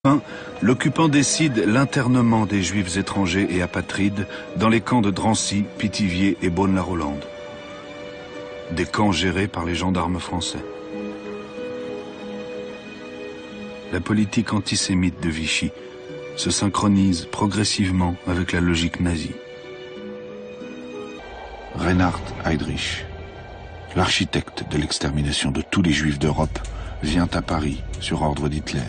Enfin, l'occupant décide l'internement des juifs étrangers et apatrides dans les camps de Drancy, Pithiviers et Beaune-la-Rolande. Des camps gérés par les gendarmes français. La politique antisémite de Vichy se synchronise progressivement avec la logique nazie. Reinhard Heydrich, l'architecte de l'extermination de tous les juifs d'Europe, vient à Paris sur ordre d'Hitler.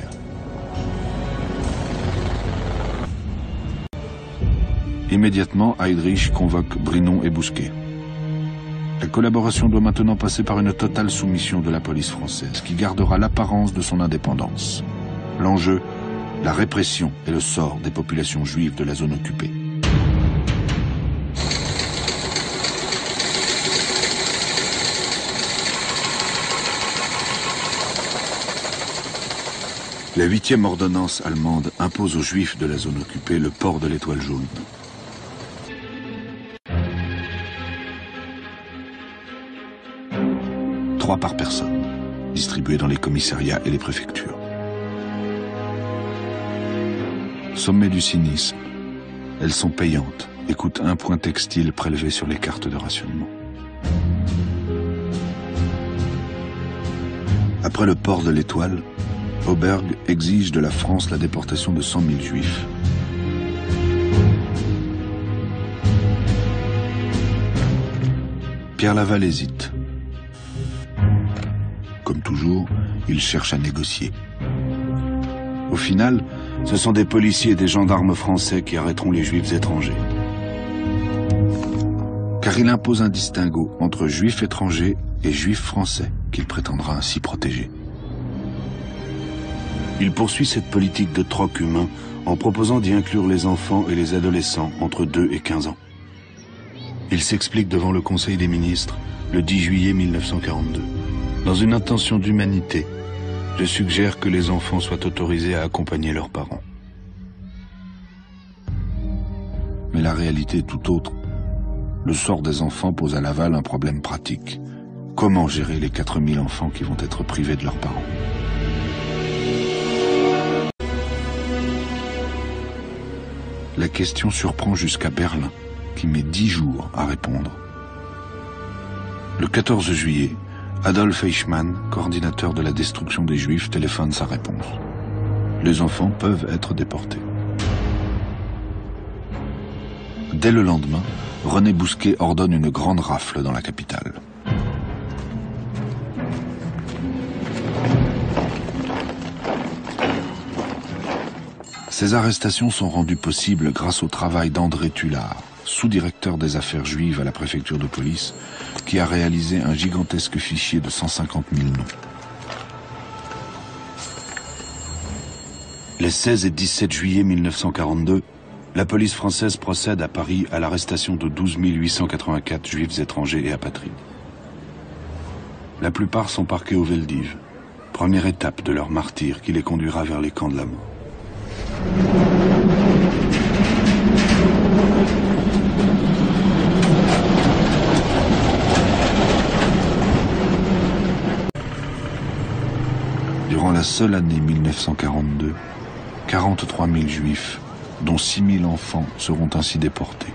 Immédiatement, Heydrich convoque Brinon et Bousquet. La collaboration doit maintenant passer par une totale soumission de la police française, qui gardera l'apparence de son indépendance. L'enjeu, la répression et le sort des populations juives de la zone occupée. La 8e ordonnance allemande impose aux juifs de la zone occupée le port de l'étoile jaune. Trois par personne, distribués dans les commissariats et les préfectures. Sommet du cynisme, elles sont payantes et coûtent 1 point textile prélevé sur les cartes de rationnement. Après le port de l'étoile, Oberg exige de la France la déportation de 100 000 juifs. Pierre Laval hésite. Comme toujours, il cherche à négocier. Au final, ce sont des policiers et des gendarmes français qui arrêteront les juifs étrangers. Car il impose un distinguo entre juifs étrangers et juifs français qu'il prétendra ainsi protéger. Il poursuit cette politique de troc humain en proposant d'y inclure les enfants et les adolescents entre 2 et 15 ans. Il s'explique devant le Conseil des ministres le 10 juillet 1942. Dans une intention d'humanité, je suggère que les enfants soient autorisés à accompagner leurs parents. Mais la réalité est tout autre. Le sort des enfants pose à Laval un problème pratique. Comment gérer les 4000 enfants qui vont être privés de leurs parents ? La question surprend jusqu'à Berlin, qui met 10 jours à répondre. Le 14 juillet, Adolf Eichmann, coordinateur de la destruction des Juifs, téléphone sa réponse. Les enfants peuvent être déportés. Dès le lendemain, René Bousquet ordonne une grande rafle dans la capitale. Ces arrestations sont rendues possibles grâce au travail d'André Tullard, sous-directeur des affaires juives à la préfecture de police, qui a réalisé un gigantesque fichier de 150 000 noms. Les 16 et 17 juillet 1942, la police française procède à Paris à l'arrestation de 12 884 juifs étrangers et apatrides. La plupart sont parqués au Veldiv, première étape de leur martyre qui les conduira vers les camps de la mort. Durant la seule année 1942, 43 000 juifs, dont 6 000 enfants, seront ainsi déportés.